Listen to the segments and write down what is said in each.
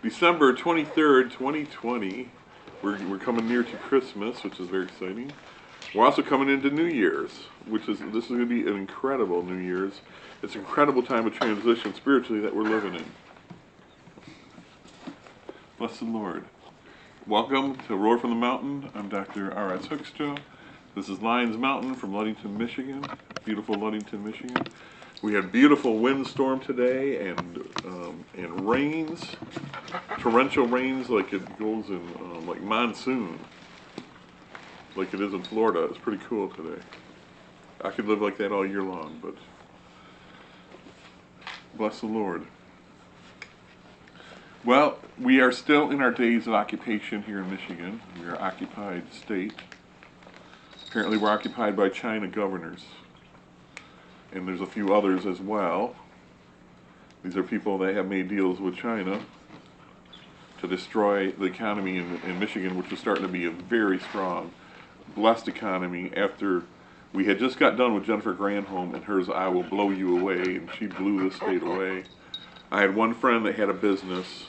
December 23rd, 2020. We're coming near to Christmas, which is very exciting. We're also coming into New Year's, this is going to be an incredible New Year's. It's an incredible time of transition spiritually that we're living in. Bless the Lord. Welcome to Roar from the Mountain. I'm Dr. R.S. Hoekstra. This is Lions Mountain from Ludington, Michigan. Beautiful Ludington, Michigan. We had beautiful windstorm today and rains, torrential rains like it goes in like monsoon, like it is in Florida. It's pretty cool today. I could live like that all year long, but bless the Lord. Well, we are still in our days of occupation here in Michigan. We are occupied state. Apparently we're occupied by China governors. And there's a few others as well. These are people that have made deals with China to destroy the economy in Michigan, which is starting to be a very strong, blessed economy after we had just got done with Jennifer Granholm and hers I Will Blow You Away, and she blew the state away. I had one friend that had a business,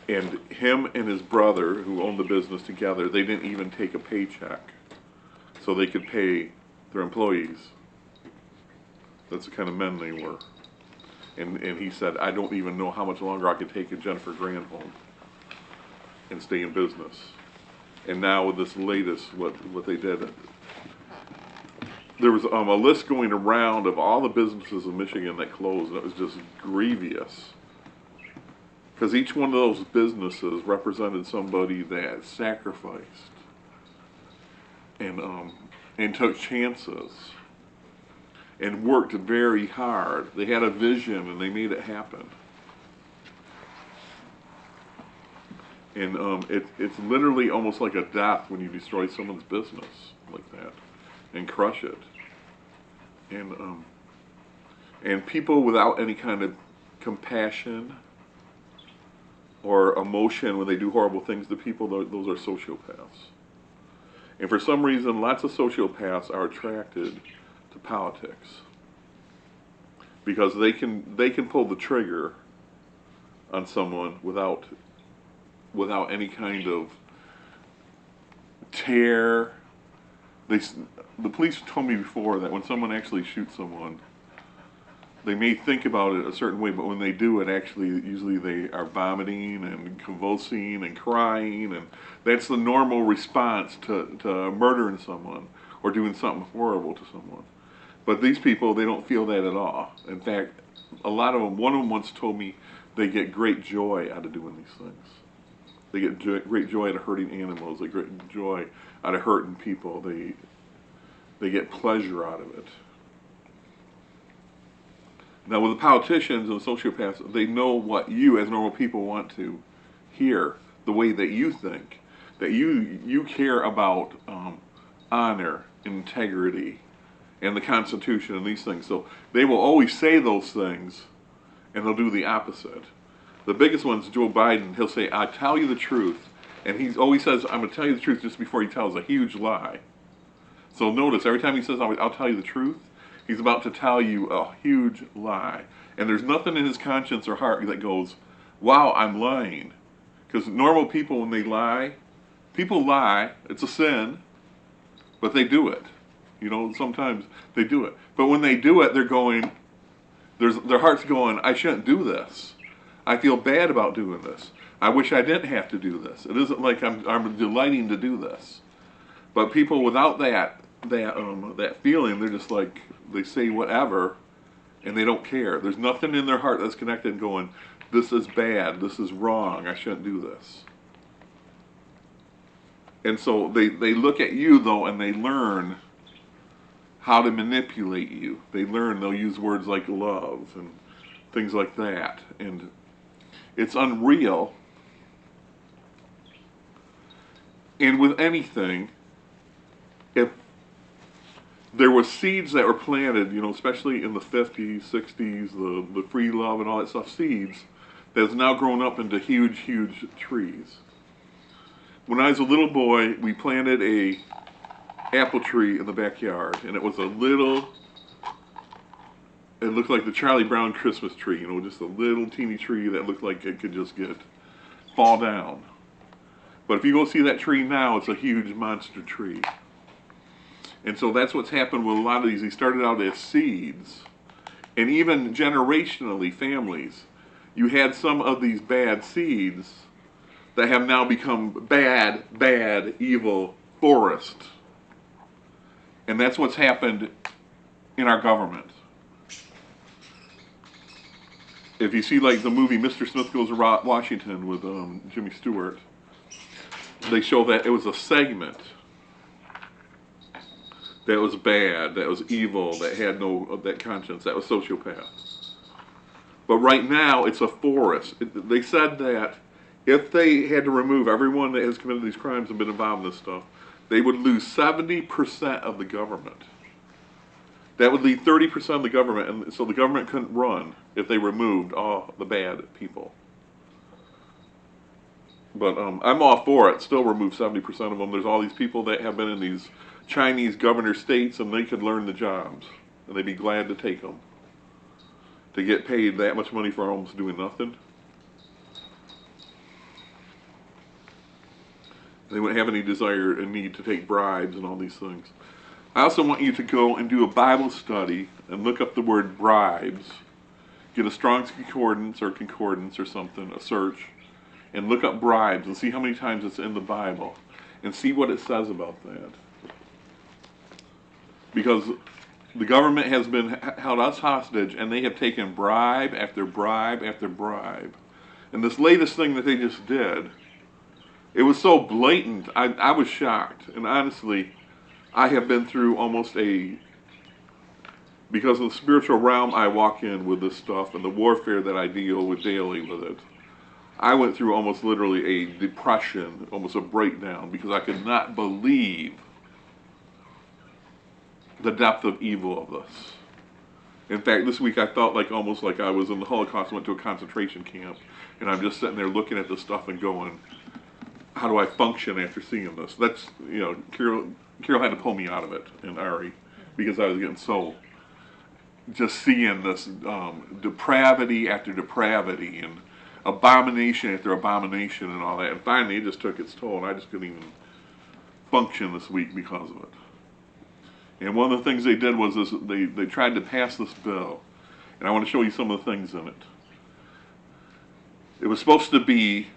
and him and his brother, who owned the business together, they didn't even take a paycheck so they could pay their employees. That's the kind of men they were. And he said, I don't even know how much longer I can take a Jennifer Granholm and stay in business. And now with this latest, what they did, there was a list going around of all the businesses in Michigan that closed, and it was just grievous. Because each one of those businesses represented somebody that sacrificed and took chances and worked very hard. They had a vision and they made it happen. And it's literally almost like a death when you destroy someone's business like that and crush it. And people without any kind of compassion or emotion when they do horrible things to people, those are sociopaths. And for some reason, lots of sociopaths are attracted to politics because they can pull the trigger on someone without any kind of tear. The police told me before that when someone actually shoots someone, they may think about it a certain way, but when they do it, actually, usually they are vomiting and convulsing and crying, and that's the normal response to murdering someone or doing something horrible to someone. But these people, they don't feel that at all. In fact, a lot of them, one of them once told me they get great joy out of doing these things. They get great joy out of hurting animals. They get great joy out of hurting people. They get pleasure out of it. Now, with the politicians and the sociopaths, they know what you, as normal people, want to hear, the way that you think, that you care about honor, integrity, and the Constitution and these things. So they will always say those things, and they'll do the opposite. The biggest one's Joe Biden. He'll say, "I tell you the truth," and he always says, "I'm going to tell you the truth," just before he tells a huge lie. So notice, every time he says, "I'll tell you the truth," he's about to tell you a huge lie. And there's nothing in his conscience or heart that goes, wow, I'm lying. Because normal people, when they lie, people lie, it's a sin, but they do it. You know, sometimes they do it. But when they do it, they're going, their heart's going, I shouldn't do this. I feel bad about doing this. I wish I didn't have to do this. It isn't like I'm delighting to do this. But people without that feeling, they're just like, they say whatever, and they don't care. There's nothing in their heart that's connected going, this is bad, this is wrong, I shouldn't do this. And so they look at you, though, and they learn how to manipulate you. They'll use words like love and things like that. And it's unreal. And with anything, if there were seeds that were planted, you know, especially in the 50s, 60s, the free love and all that stuff, seeds that's now grown up into huge, huge trees. When I was a little boy, we planted a apple tree in the backyard, and it was a little It looked like the Charlie Brown Christmas tree, just a little teeny tree that looked like it could just fall down. But if you go see that tree now, it's a huge monster tree. And so that's what's happened with a lot of these. They started out as seeds. And even generationally, families, you had some of these bad seeds that have now become bad, evil forest. And that's what's happened in our government. If you see like the movie Mr. Smith Goes to Washington with Jimmy Stewart, they show that it was a segment that was bad, that was evil, that had that conscience, that was sociopath. But right now, it's a forest. They said that if they had to remove everyone that has committed these crimes and been involved in this stuff, they would lose 70% of the government. That would leave 30% of the government, and so the government couldn't run if they removed all the bad people. But I'm all for it. Still remove 70% of them. There's all these people that have been in these Chinese governor states, and they could learn the jobs, and they'd be glad to take them. To get paid that much money for almost doing nothing. They wouldn't have any desire and need to take bribes and all these things. I also want you to go and do a Bible study and look up the word bribes. Get a Strong's Concordance or something, a search, and look up bribes and see how many times it's in the Bible and see what it says about that. Because the government has held us hostage, and they have taken bribe after bribe after bribe. And this latest thing that they just did, it was so blatant, I was shocked. And honestly, I have been through almost because of the spiritual realm I walk in with this stuff and the warfare that I deal with daily with it, I went through almost literally a depression, almost a breakdown, because I could not believe the depth of evil of this. In fact, this week I felt almost like I was in the Holocaust, went to a concentration camp, and I'm just sitting there looking at this stuff and going, how do I function after seeing this? That's, Carol had to pull me out of it, and Ari, because I was getting so, just seeing this depravity after depravity, and abomination after abomination and all that. And finally it just took its toll, and I just couldn't even function this week because of it. And one of the things they did was they tried to pass this bill. And I want to show you some of the things in it. It was supposed to be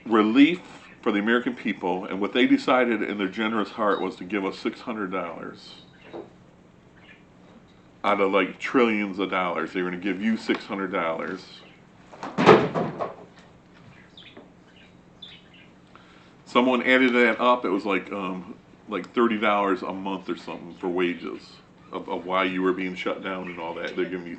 relief for the American people, and what they decided in their generous heart was to give us $600 out of trillions of dollars. They were going to give you $600. Someone added that up. It was like $30 a month or something for wages of why you were being shut down and all that. They're giving you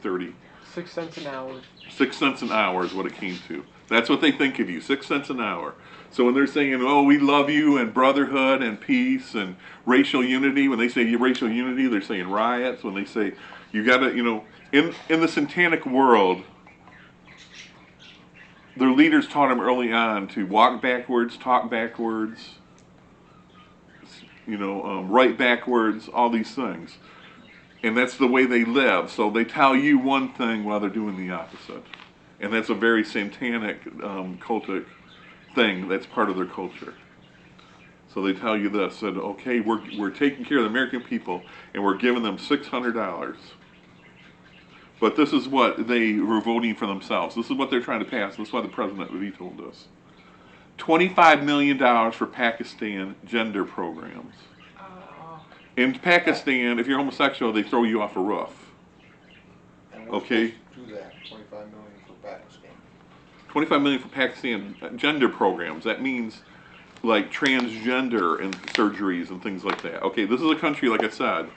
6 cents an hour. 6 cents an hour is what it came to. That's what they think of you, 6 cents an hour. So when they're saying, oh, we love you and brotherhood and peace and racial unity, when they say racial unity, they're saying riots. When they say you gotta, in the satanic world, their leaders taught them early on to walk backwards, talk backwards, write backwards, all these things. And that's the way they live. So they tell you one thing while they're doing the opposite. And that's a very satanic, cultic thing that's part of their culture. So they tell you this, that, okay, we're taking care of the American people, and we're giving them $600. But this is what they were voting for themselves. This is what they're trying to pass. This is why the president vetoed this. $25 million for Pakistan gender programs. In Pakistan, if you're homosexual, they throw you off a roof. And okay? Do that. $25 million for Pakistan. $25 million for Pakistan gender programs. That means transgender and surgeries and things like that. Okay, this is a country, like I said,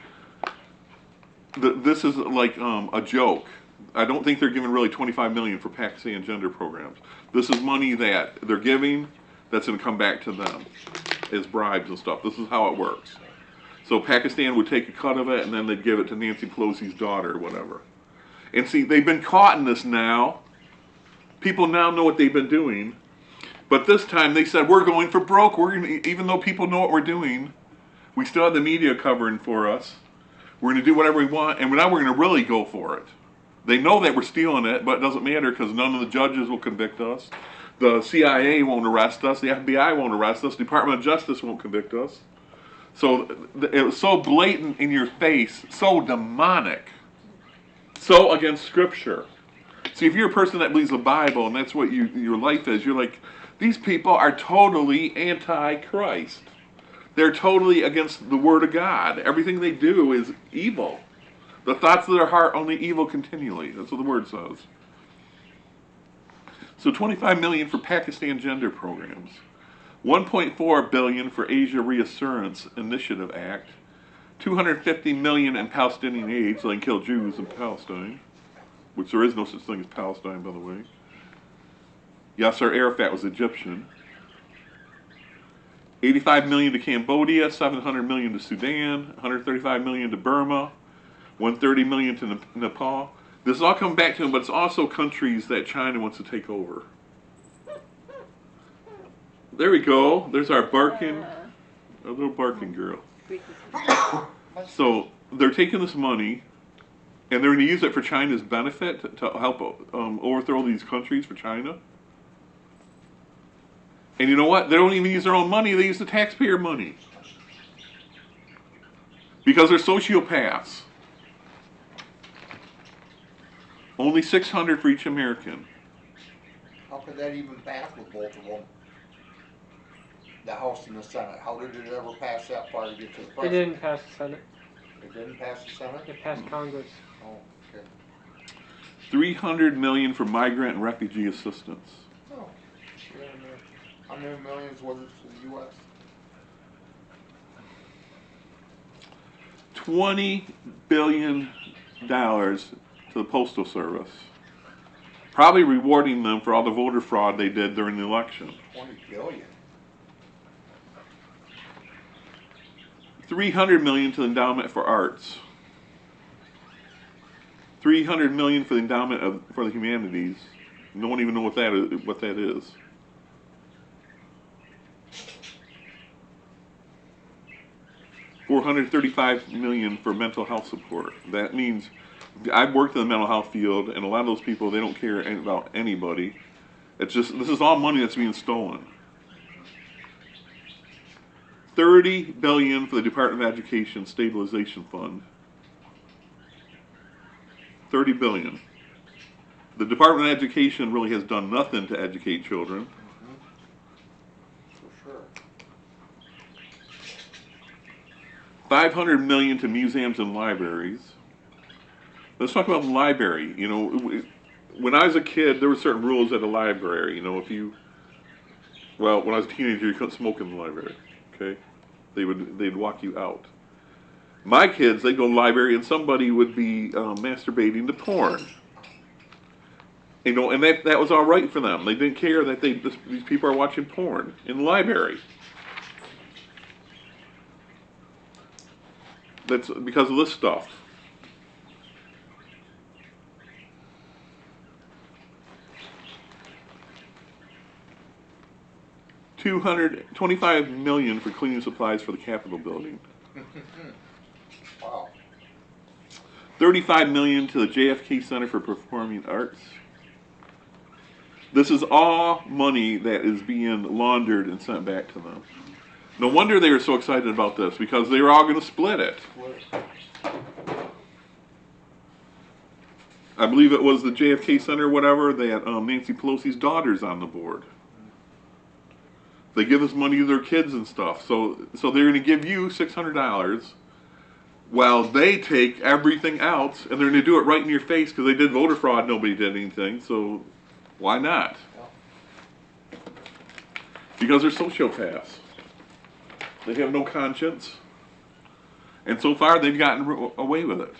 this is a joke. I don't think they're giving really $25 million for Pakistan gender programs. This is money that they're giving that's going to come back to them as bribes and stuff. This is how it works. So Pakistan would take a cut of it, and then they'd give it to Nancy Pelosi's daughter or whatever. And see, they've been caught in this now. People now know what they've been doing. But this time they said, we're going for broke. Even though people know what we're doing, we still have the media covering for us. We're going to do whatever we want, and now we're going to really go for it. They know that we're stealing it, but it doesn't matter because none of the judges will convict us. The CIA won't arrest us. The FBI won't arrest us. Department of Justice won't convict us. So it was so blatant in your face, so demonic, so against Scripture. See, if you're a person that believes the Bible and that's what your life is, you're like, these people are totally anti-Christ. They're totally against the Word of God. Everything they do is evil. The thoughts of their heart only evil continually. That's what the Word says. So 25 million for Pakistan gender programs. 1.4 billion for Asia Reassurance Initiative Act. 250 million in Palestinian aid so they can kill Jews in Palestine. Which there is no such thing as Palestine, by the way. Yasser Arafat was Egyptian. 85 million to Cambodia, 700 million to Sudan, 135 million to Burma, 130 million to Nepal. This is all coming back to him, but it's also countries that China wants to take over. There we go. There's our barking, our little barking girl. So they're taking this money, and they're going to use it for China's benefit to help overthrow these countries for China. And you know what? They don't even use their own money. They use the taxpayer money. Because they're sociopaths. Only 600 for each American. How could that even pass with both of them? The House and the Senate. How did it ever pass that far to get to the It president? didn't pass the Senate. It didn't pass the Senate? It passed Congress. Oh, okay. 300 million for migrant and refugee assistance. Oh, yeah, how many millions was it to the U.S.? $20 billion to the Postal Service. Probably rewarding them for all the voter fraud they did during the election. 20 billion. 300 million to the Endowment for Arts. 300 million for the Endowment for the Humanities. No one even knows what that is. $435 million for mental health support. That means I've worked in the mental health field, and a lot of those people, they don't care about anybody. It's just, this is all money that's being stolen. 30 billion for the Department of Education Stabilization Fund. 30 billion. The Department of Education really has done nothing to educate children. For sure. 500 million to museums and libraries. Let's talk about the library. You know, when I was a kid, there were certain rules at the library. You know, when I was a teenager, you couldn't smoke in the library. Okay, they'd walk you out. My kids, they'd go to the library and somebody would be masturbating to porn. You know, and that was all right for them. They didn't care that these people are watching porn in the library. That's because of this stuff. $225 million for cleaning supplies for the Capitol building. Wow. 35 million to the JFK Center for Performing Arts. This is all money that is being laundered and sent back to them. No wonder they were so excited about this, because they were all going to split it. I believe it was the JFK Center or whatever, they had Nancy Pelosi's daughters on the board. They give this money to their kids and stuff. So they're going to give you $600 while they take everything else, and they're going to do it right in your face because they did voter fraud, nobody did anything, so why not? Because they're sociopaths. They have no conscience. And so far, they've gotten away with it.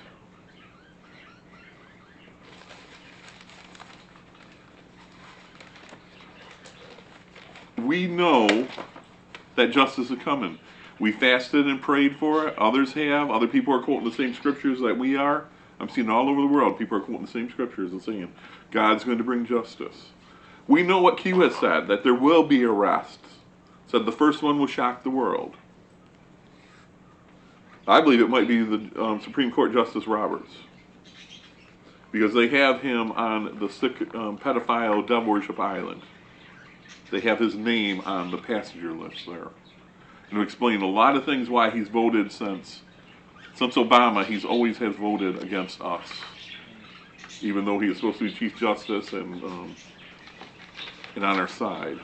We know that justice is coming. We fasted and prayed for it. Others have. Other people are quoting the same scriptures that we are. I'm seeing all over the world, people are quoting the same scriptures and saying, God's going to bring justice. We know what Q has said, that there will be arrests. Said the first one will shock the world. I believe it might be the Supreme Court Justice Roberts. because they have him on the sick pedophile devil worship island. They have his name on the passenger list there. And explain a lot of things why he's voted since Obama. He's always has voted against us, even though he is supposed to be Chief Justice and on our side.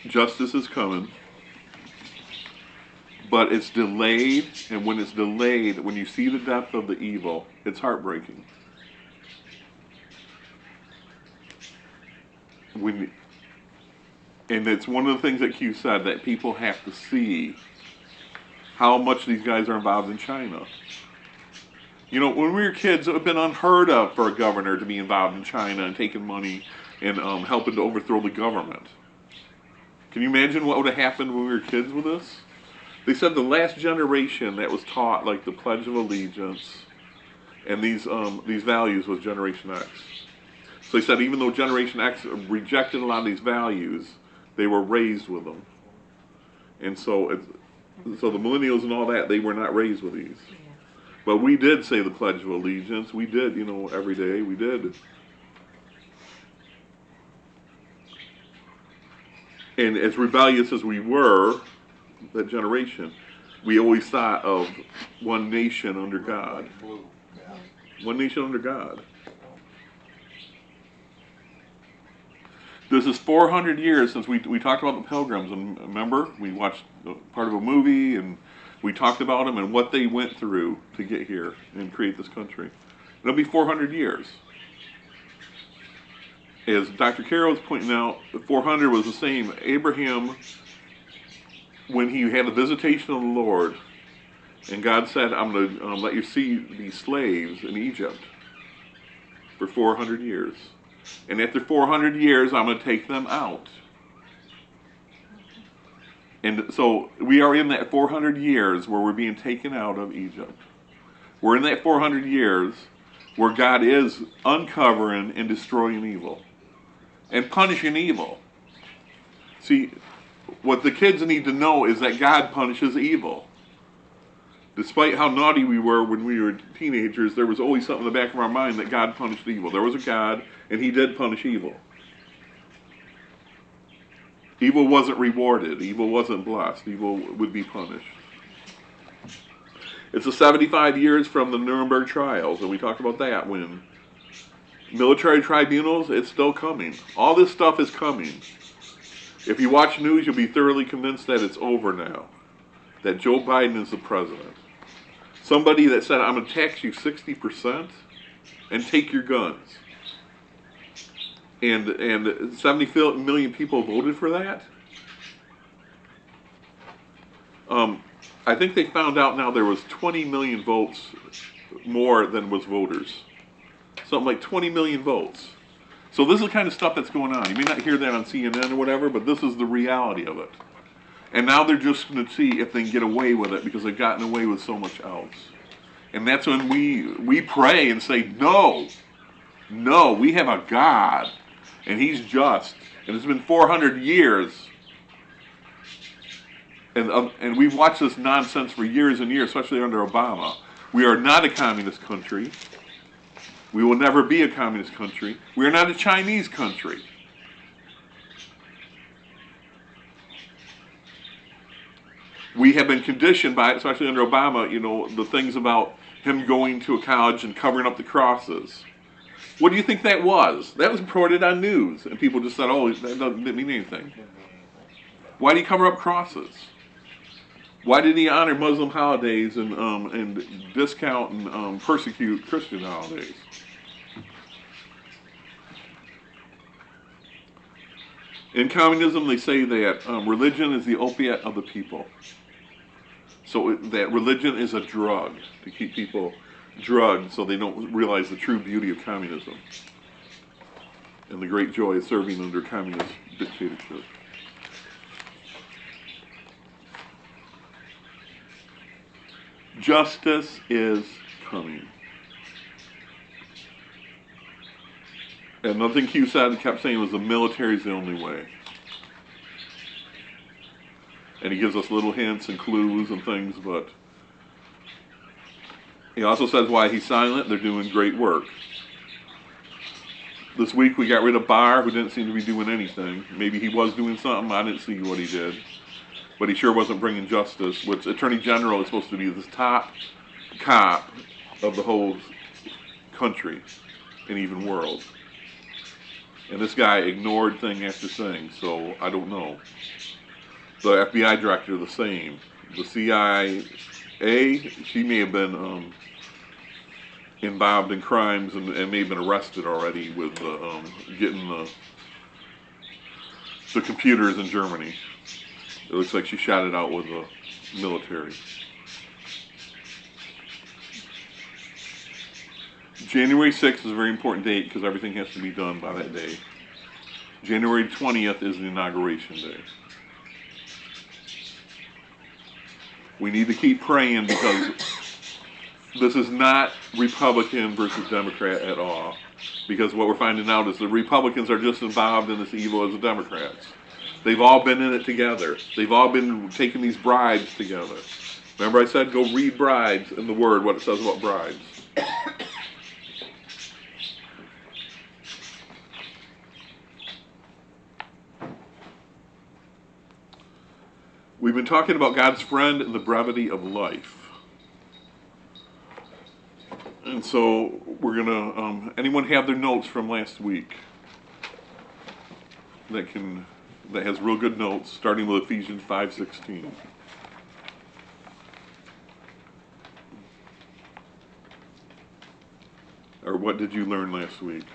Justice is coming, but it's delayed, and when it's delayed, when you see the depth of the evil, it's heartbreaking. And it's one of the things that Q said, that people have to see how much these guys are involved in China. You know, when we were kids, it would have been unheard of for a governor to be involved in China and taking money and helping to overthrow the government. Can you imagine what would have happened when we were kids with this? They said the last generation that was taught like the Pledge of Allegiance and these values was Generation X. So they said even though Generation X rejected a lot of these values, they were raised with them. And so the millennials and all that, they were not raised with these. Yeah. But we did say the Pledge of Allegiance. We did, every day we did. And as rebellious as we were, that generation, we always thought of one nation under God. One nation under God. This is 400 years since we talked about the Pilgrims, and remember, we watched part of a movie, and we talked about them and what they went through to get here and create this country. It'll be 400 years. As Dr. Carroll was pointing out, 400 was the same. Abraham, when he had a visitation of the Lord, and God said, I'm going to let you see these slaves in Egypt for 400 years. And after 400 years, I'm going to take them out. And so we are in that 400 years where we're being taken out of Egypt. We're in that 400 years where God is uncovering and destroying evil and punishing evil. See, what the kids need to know is that God punishes evil. Despite how naughty we were when we were teenagers, there was always something in the back of our mind that God punished evil. There was a God, and He did punish evil. Evil wasn't rewarded. Evil wasn't blessed. Evil would be punished. It's the 75 years from the Nuremberg trials, and we talked about that when military tribunals, it's still coming. All this stuff is coming. If you watch news, you'll be thoroughly convinced that it's over now, that Joe Biden is the president. Somebody that said, I'm going to tax you 60% and take your guns. And 70 million people voted for that. I think they found out now there was 20 million votes more than was voters. Something like 20 million votes. So this is the kind of stuff that's going on. You may not hear that on CNN or whatever, but this is the reality of it. And now they're just going to see if they can get away with it because they've gotten away with so much else. And that's when we pray and say, no, we have a God, and He's just. And it's been 400 years. And we've watched this nonsense for years and years, especially under Obama. We are not a communist country. We will never be a communist country. We are not a Chinese country. We have been conditioned by it, especially under Obama, the things about him going to a college and covering up the crosses. What do you think that was? That was reported on news, and people just said, oh, that didn't mean anything. Why did he cover up crosses? Why did he honor Muslim holidays and discount and persecute Christian holidays? In communism, they say that religion is the opiate of the people. So that religion is a drug to keep people drugged so they don't realize the true beauty of communism and the great joy of serving under communist dictatorship. Justice is coming. And another thing Q said, kept saying, was the military's the only way. And he gives us little hints and clues and things, but he also says why he's silent. They're doing great work. This week we got rid of Barr, who didn't seem to be doing anything. Maybe he was doing something. I didn't see what he did. But he sure wasn't bringing justice, which Attorney General is supposed to be this top cop of the whole country and even world. And this guy ignored thing after thing, so I don't know. The FBI director, the same. The CIA, she may have been involved in crimes and may have been arrested already with getting the computers in Germany. It looks like she shot it out with the military. January 6th is a very important date because everything has to be done by that day. January 20th is the inauguration day. We need to keep praying because this is not Republican versus Democrat at all. Because what we're finding out is the Republicans are just involved in this evil as the Democrats. They've all been in it together. They've all been taking these bribes together. Remember I said go read bribes in the Word, what it says about bribes. We've been talking about God's friend and the brevity of life. And so we're going to, anyone have their notes from last week that has real good notes, starting with Ephesians 5:16. Or what did you learn last week?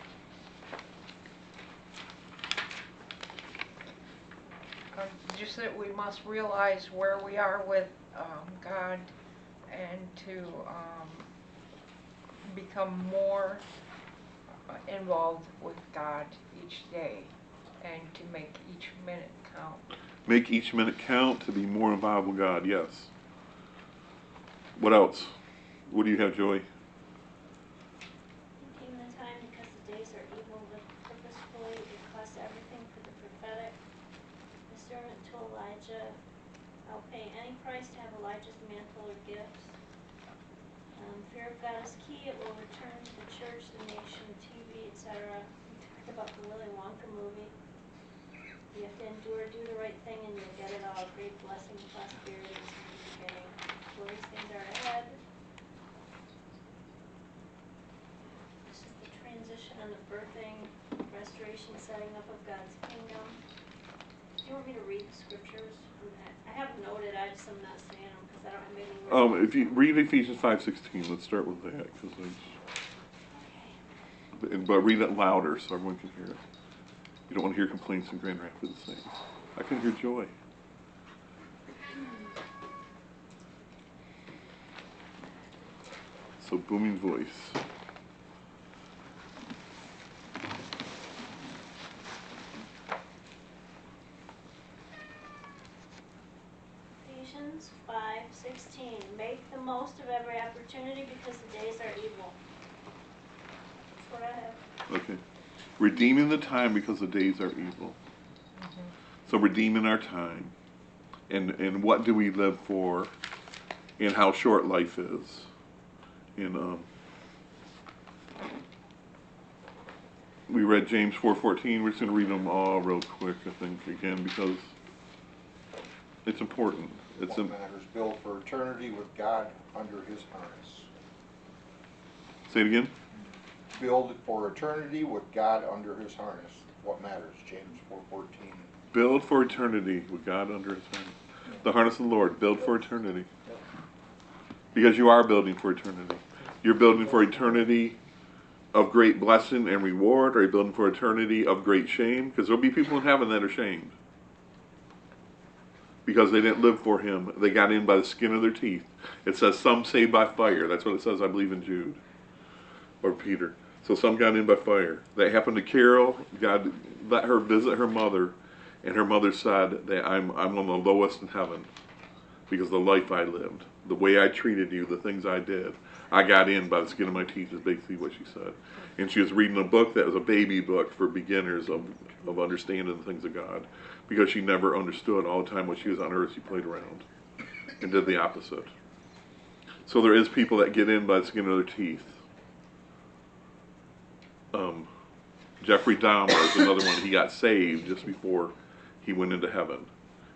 Just that we must realize where we are with God and to become more involved with God each day and to make each minute count. Make each minute count to be more involved with God, yes. What else? What do you have, Joey? Taking the time because the days are evil, but purposefully it costs everything for the prophetic. The servant to Elijah, I'll pay any price to have Elijah's mantle or gifts. Fear of God is key. It will return to the church, the nation, TV, etc. We talked about the Willy Wonka movie. You have to endure, do the right thing, and you'll get it all. Great blessing, prosperity, and beginning. Glorious things are ahead. This is the transition and the birthing, restoration, setting up of God's kingdom. Do you want me to read the scriptures? I have noted, I just am not saying them because I don't have any words. If you read Ephesians 5:16, let's start with that, but read it louder so everyone can hear it. You don't want to hear complaints in Grand Rapids saying, I can hear joy. So booming voice. Ephesians 5:16. Make the most of every opportunity because the days are evil. That's what I have. Okay. Redeeming the time because the days are evil. Mm-hmm. So redeeming our time. And what do we live for? And how short life is. And we read James 4:14. We're just going to read them all real quick, I think, again, because it's important. What matters, built for eternity with God under his harness. Say it again. Build for eternity with God under his harness. What matters, James 4:14. Build for eternity with God under his harness. The harness of the Lord. Build for eternity. Because you are building for eternity. You're building for eternity of great blessing and reward, or you're building for eternity of great shame. Because there'll be people in heaven that are shamed. Because they didn't live for him. They got in by the skin of their teeth. It says some saved by fire. That's what it says, I believe, in Jude. Or Peter. So some got in by fire. That happened to Carol. God let her visit her mother. And her mother said that I'm on the lowest in heaven. Because of the life I lived. The way I treated you. The things I did. I got in by the skin of my teeth is basically what she said. And she was reading a book that was a baby book for beginners of understanding the things of God, because she never understood. All the time when she was on earth, she played around and did the opposite. So there is people that get in by the skin of their teeth. Jeffrey Dahmer is another one. He got saved just before he went into heaven.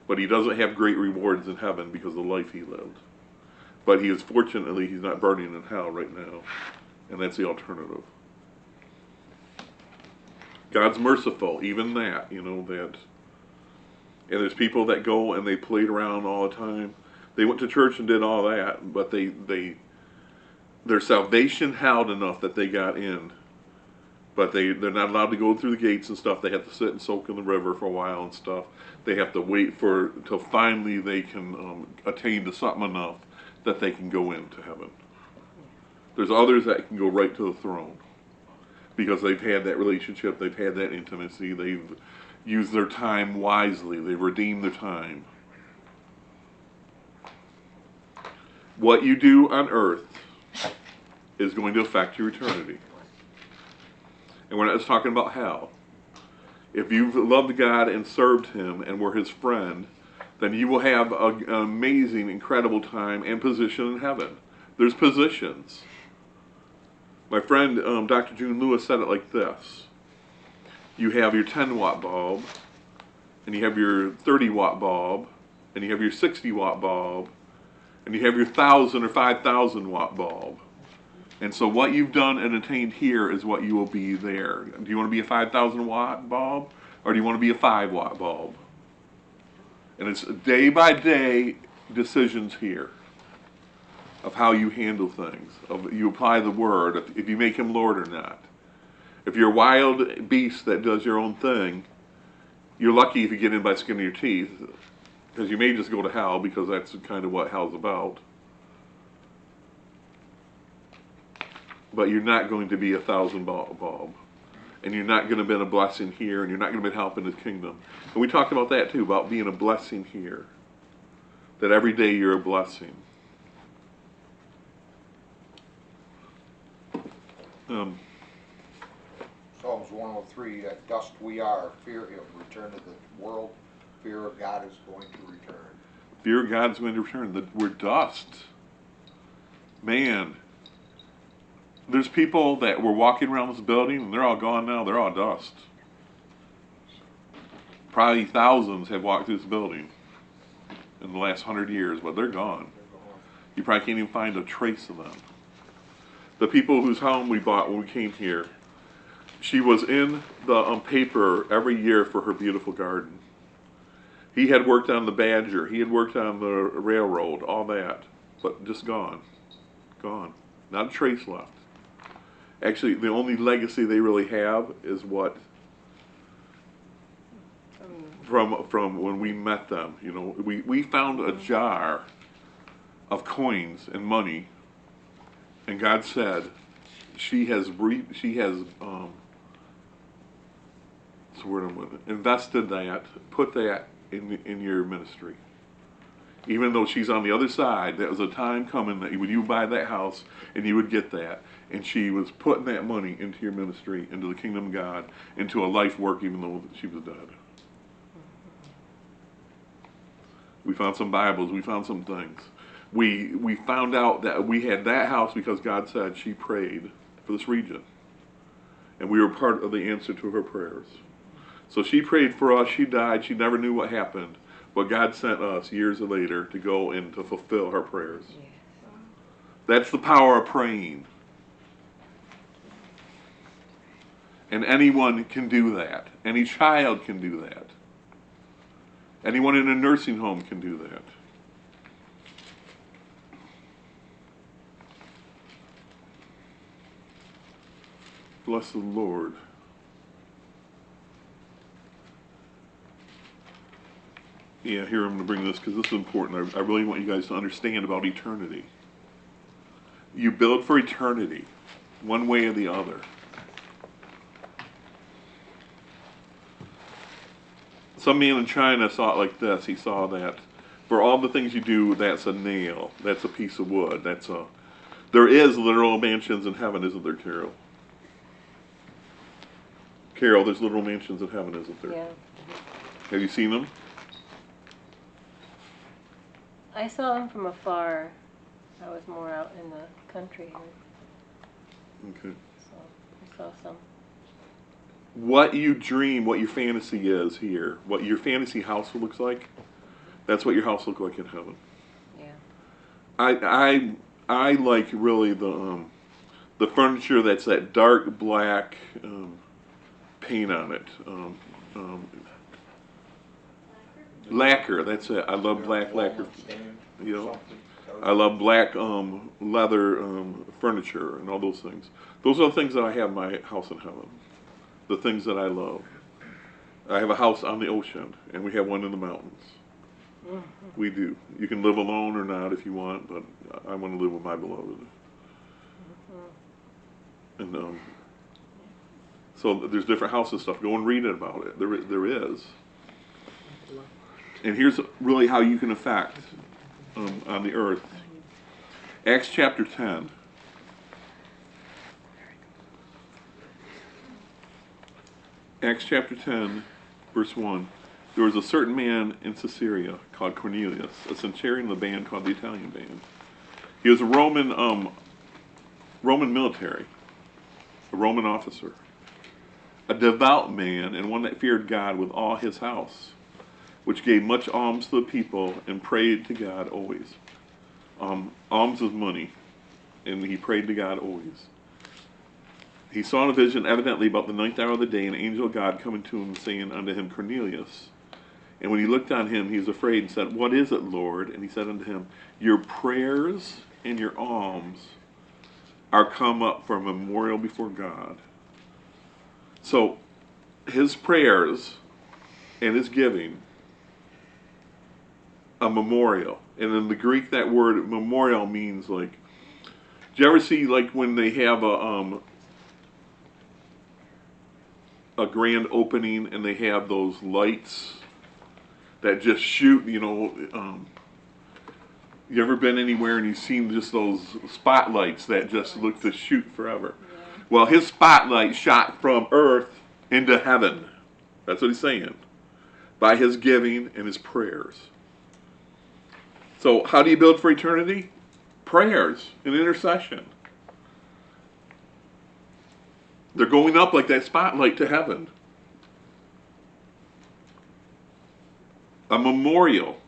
But he doesn't have great rewards in heaven because of the life he lived. But he is, fortunately, he's not burning in hell right now. And that's the alternative. God's merciful, even that, that. And there's people that go and they played around all the time. They went to church and did all that, but their salvation held enough that they got in. But they're not allowed to go through the gates and stuff. They have to sit and soak in the river for a while and stuff. They have to wait till finally they can attain to something enough that they can go into heaven. There's others that can go right to the throne because they've had that relationship, they've had that intimacy, they've used their time wisely, they've redeemed their time. What you do on earth is going to affect your eternity. And we're not just talking about hell. If you've loved God and served Him and were His friend, then you will have an amazing, incredible time and position in heaven. There's positions. My friend, Dr. June Lewis, said it like this. You have your 10-watt bulb, and you have your 30-watt bulb, and you have your 60-watt bulb, and you have your 1,000 or 5,000-watt bulb. And so what you've done and attained here is what you will be there. Do you want to be a 5,000-watt bulb, or do you want to be a 5-watt bulb? And it's day-by-day decisions here of how you handle things, of you apply the word, if you make Him Lord or not. If you're a wild beast that does your own thing, you're lucky if you get in by the skin of your teeth, because you may just go to hell, because that's kind of what hell's about. But you're not going to be a 1,000-watt bulb. And you're not going to be a blessing here, and you're not going to be helping His kingdom. And we talked about that too, about being a blessing here. That every day you're a blessing. Psalms 103, that dust we are, fear Him, return to the world, fear of God is going to return. Fear of God's going to return. We're dust. Man, there's people that were walking around this building, and they're all gone now. They're all dust. Probably thousands have walked through this building in the last 100 years, but they're gone. You probably can't even find a trace of them. The people whose home we bought when we came here, she was in the paper every year for her beautiful garden. He had worked on the Badger. He had worked on the railroad, all that, but just gone. Gone. Not a trace left. Actually, the only legacy they really have is what from when we met them. We found a jar of coins and money, and God said, she has invested that, put that in your ministry. Even though she's on the other side, there was a time coming that you would buy that house and you would get that. And she was putting that money into your ministry, into the kingdom of God, into a life work, even though she was dead. We found some Bibles. We found some things. We found out that we had that house because God said she prayed for this region. And we were part of the answer to her prayers. So she prayed for us. She died. She never knew what happened. But God sent us years later to go and to fulfill her prayers. That's the power of praying. And anyone can do that. Any child can do that. Anyone in a nursing home can do that. Bless the Lord. Yeah, here I'm going to bring this because this is important. I really want you guys to understand about eternity. You build for eternity, one way or the other. Some man in China saw it like this. He saw that for all the things you do, that's a nail, that's a piece of wood, that's a There is literal mansions in heaven, isn't there, Carol? Carol, there's literal mansions in heaven, isn't there? Yeah. Have you seen them? I saw them from afar. I was more out in the country here, Okay. so I saw some. What you dream, what your fantasy is here, what your fantasy house looks like, that's what your house looks like in heaven. Yeah. I like really the furniture that's that dark black paint on it. Lacquer, that's it. I love black lacquer. You know, I love black leather furniture and all those things. Those are the things that I have in my house in heaven. The things that I love. I have a house on the ocean, and we have one in the mountains. Mm-hmm. We do. You can live alone or not if you want, but I want to live with my beloved. Mm-hmm. And so there's different houses stuff. Go and read it about it. There is. And here's really how you can affect on the earth. Acts chapter 10. Acts chapter 10, verse 1. There was a certain man in Caesarea called Cornelius, a centurion of the band called the Italian band. He was a Roman military, a Roman officer, a devout man, and one that feared God with all his house, which gave much alms to the people and prayed to God always. Alms is money, and he prayed to God always. He saw in a vision, evidently about the 9th hour of the day, an angel of God coming to him, saying unto him, Cornelius. And when he looked on him, he was afraid and said, What is it, Lord? And he said unto him, Your prayers and your alms are come up for a memorial before God. So, his prayers and his giving, a memorial. And in the Greek, that word memorial means like, do you ever see like when they have a grand opening and they have those lights that just shoot, you know, you ever been anywhere and you've seen just those spotlights that just look to shoot forever? Yeah. Well, his spotlight shot from earth into heaven. That's what he's saying. By his giving and his prayers. So how do you build for eternity? Prayers and intercession. They're going up like that spotlight to heaven. A memorial.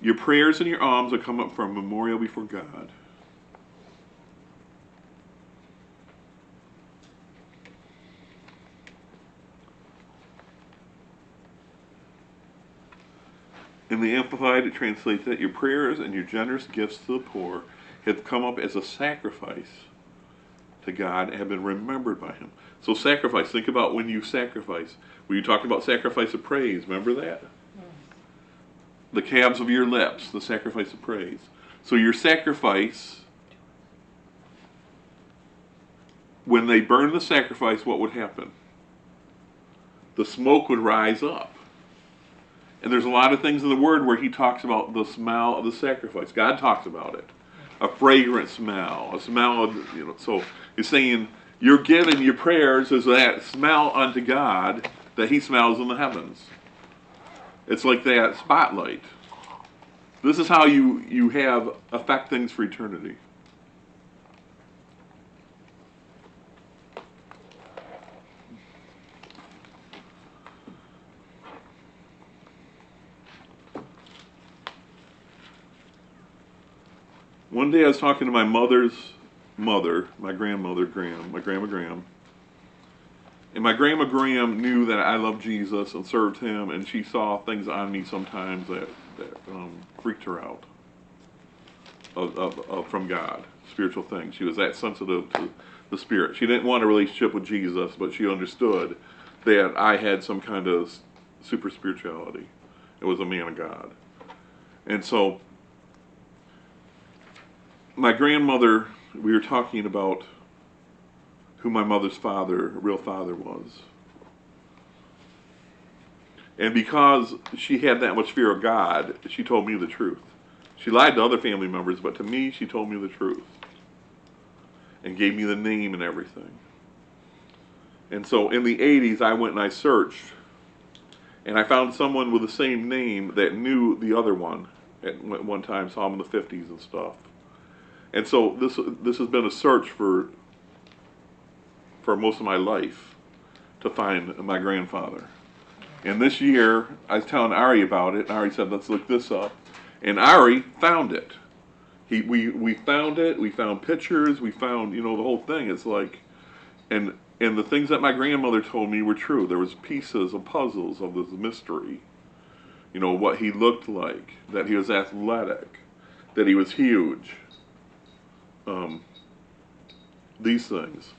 Your prayers and your alms will come up for a memorial before God. In the Amplified, it translates that your prayers and your generous gifts to the poor have come up as a sacrifice to God and have been remembered by Him. So sacrifice, think about when you sacrifice. When you talked about sacrifice of praise, remember that? The calves of your lips, the sacrifice of praise. So your sacrifice, when they burn the sacrifice, what would happen? The smoke would rise up. And there's a lot of things in the Word where He talks about the smell of the sacrifice. God talks about it. A fragrant smell, a smell of, you know, so He's saying, you're giving your prayers as that smell unto God that He smells in the heavens. It's like that spotlight. This is how you have affect things for eternity. One day I was talking to my mother's mother, my grandmother Graham, my grandma Graham. And my grandma Graham knew that I loved Jesus and served Him, and she saw things on me sometimes that freaked her out from God, spiritual things. She was that sensitive to the Spirit. She didn't want a relationship with Jesus, but she understood that I had some kind of super spirituality. It was a man of God. And so my grandmother, we were talking about who my mother's father, real father, was. And because she had that much fear of God, she told me the truth. She lied to other family members, but to me, she told me the truth and gave me the name and everything. And so in the 80s, I went and I searched, and I found someone with the same name that knew the other one at one time, saw him in the 50s and stuff. And so this has been a search for most of my life to find my grandfather. And this year, I was telling Ari about it, and Ari said, let's look this up. And Ari found it. We found it, we found pictures, we found, the whole thing. It's like, and the things that my grandmother told me were true. There was pieces of puzzles of this mystery. What he looked like, that he was athletic, that he was huge. These things.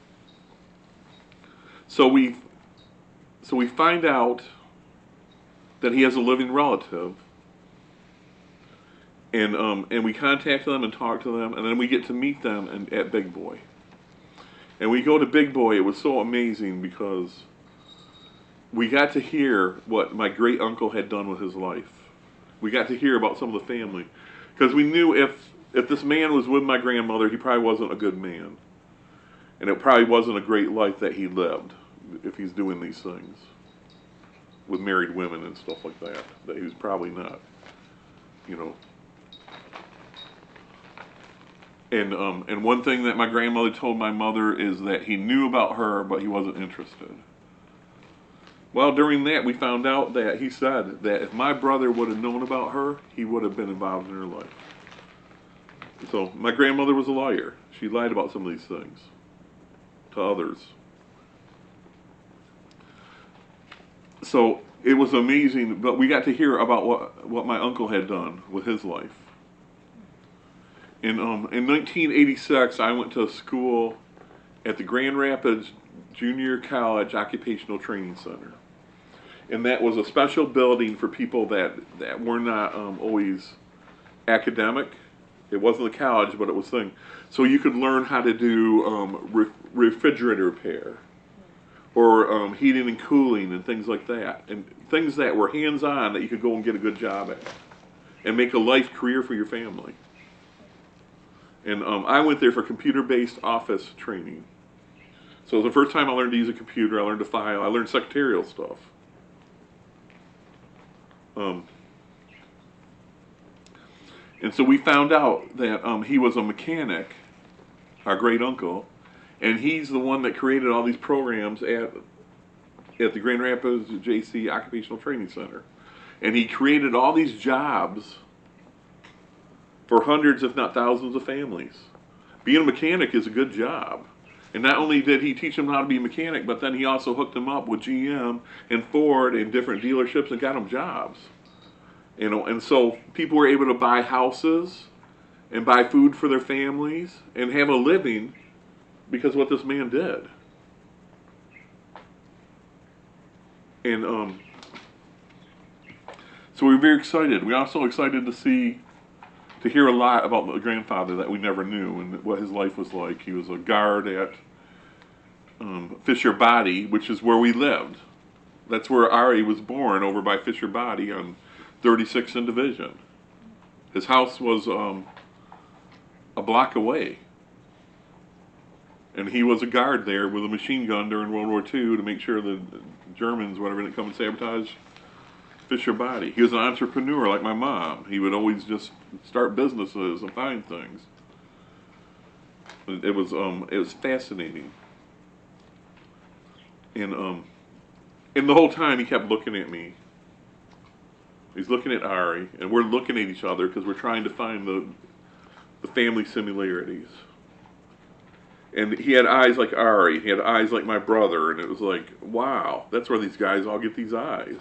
So we find out that he has a living relative, and we contact them and talk to them, and then we get to meet them at Big Boy. And we go to Big Boy. It was so amazing because we got to hear what my great uncle had done with his life. We got to hear about some of the family, because we knew if this man was with my grandmother, he probably wasn't a good man, and it probably wasn't a great life that he lived if he's doing these things with married women and stuff like that. That he was probably not, And one thing that my grandmother told my mother is that he knew about her, but he wasn't interested. Well, during that, we found out that he said that if my brother would have known about her, he would have been involved in her life. So my grandmother was a liar. She lied about some of these things to others. So it was amazing, but we got to hear about what my uncle had done with his life. In 1986, I went to school at the Grand Rapids Junior College Occupational Training Center. And that was a special building for people that were not always academic. It wasn't a college, but it was thing. So you could learn how to do refrigerator repair, or heating and cooling and things like that. And things that were hands-on that you could go and get a good job at and make a life career for your family. And I went there for computer-based office training. So the first time I learned to use a computer, I learned to file, I learned secretarial stuff. And so we found out that he was a mechanic, our great uncle, and he's the one that created all these programs at the Grand Rapids JC Occupational Training Center. And he created all these jobs for hundreds, if not thousands, of families. Being a mechanic is a good job. And not only did he teach them how to be a mechanic, but then he also hooked them up with GM and Ford and different dealerships and got them jobs. And so people were able to buy houses and buy food for their families and have a living because of what this man did. And so we were very excited. We were also excited to hear a lot about the grandfather that we never knew and what his life was like. He was a guard at Fisher Body, which is where we lived. That's where Ari was born, over by Fisher Body on 36th and Division. His house was a block away. And he was a guard there with a machine gun during World War II to make sure the Germans, whatever, didn't come and sabotage Fisher Body. He was an entrepreneur like my mom. He would always just start businesses and find things. It was fascinating. And the whole time he kept looking at me. He's looking at Ari, and we're looking at each other because we're trying to find the family similarities. And he had eyes like Ari. He had eyes like my brother, and it was like, wow, that's where these guys all get these eyes.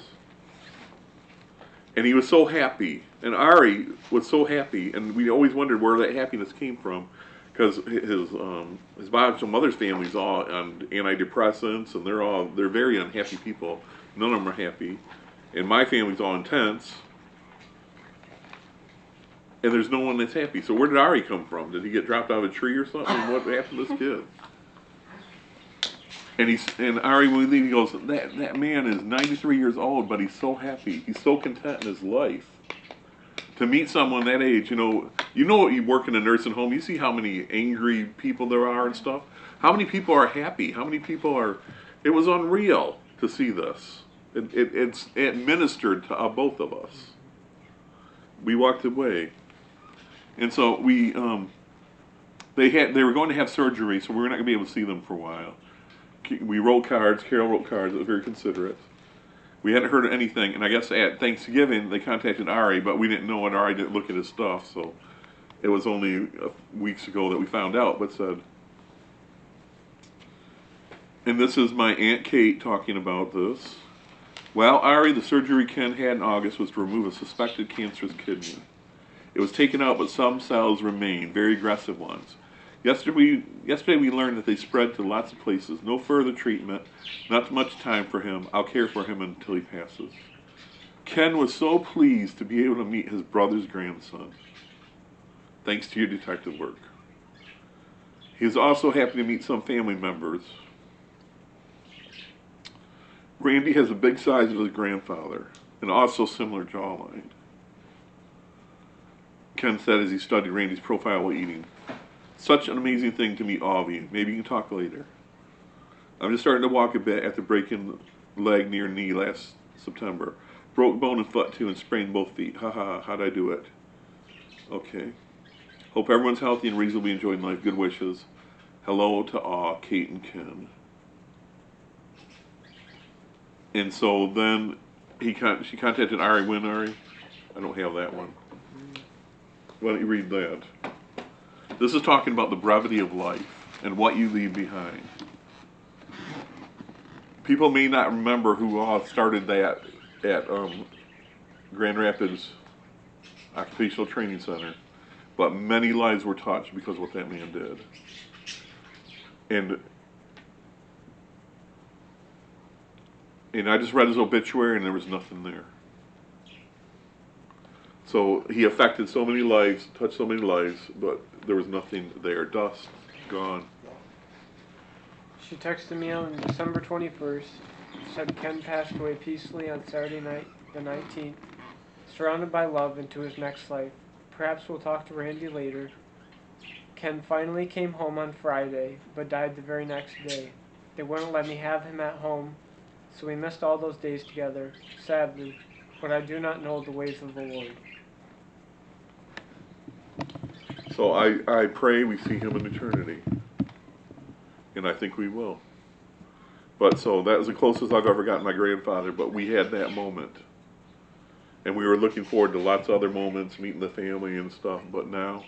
And he was so happy, and Ari was so happy, and we always wondered where that happiness came from, because his biological mother's family's all on antidepressants, and they're very unhappy people. None of them are happy, and my family's all intense, and there's no one that's happy. So where did Ari come from? Did he get dropped out of a tree or something? What happened to this kid? And Ari, when we leave, he goes, that man is 93 years old, but he's so happy. He's so content in his life. To meet someone that age, you work in a nursing home, you see how many angry people there are and stuff. How many people are happy? How many people are? It was unreal to see this. It ministered to both of us. We walked away, and so they were going to have surgery, so we were not going to be able to see them for a while. We wrote cards. Carol wrote cards. It was very considerate. We hadn't heard anything, and I guess at Thanksgiving they contacted Ari, but we didn't know, and Ari didn't look at his stuff, so it was only weeks ago that we found out. But said, and this is my Aunt Kate talking about this. Well, Ari, the surgery Ken had in August was to remove a suspected cancerous kidney. It was taken out, but some cells remain, very aggressive ones. Yesterday we learned that they spread to lots of places. No further treatment, not much time for him. I'll care for him until he passes. Ken was so pleased to be able to meet his brother's grandson, thanks to your detective work. He is also happy to meet some family members. Randy has a big size of his grandfather, and also similar jawline. Ken said as he studied Randy's profile while eating. Such an amazing thing to meet all of you. Maybe you can talk later. I'm just starting to walk a bit after breaking leg near knee last September. Broke bone and foot too and sprained both feet. Haha, how'd I do it? Okay. Hope everyone's healthy and reasonably enjoying life. Good wishes. Hello to all, Kate and Ken. And so then she contacted Ari. When, Ari? I don't have that one. Why don't you read that? This is talking about the brevity of life and what you leave behind. People may not remember who all started that at Grand Rapids Occupational Training Center, but many lives were touched because of what that man did. And I just read his obituary and there was nothing there. So he affected so many lives, touched so many lives, but there was nothing there. Dust, gone. She texted me on December 21st, said Ken passed away peacefully on Saturday night, the 19th, surrounded by love into his next life. Perhaps we'll talk to Randy later. Ken finally came home on Friday, but died the very next day. They wouldn't let me have him at home, so we missed all those days together, sadly, but I do not know the ways of the Lord. So I pray we see him in eternity. And I think we will. But so that was the closest I've ever gotten my grandfather, but we had that moment. And we were looking forward to lots of other moments, meeting the family and stuff, but now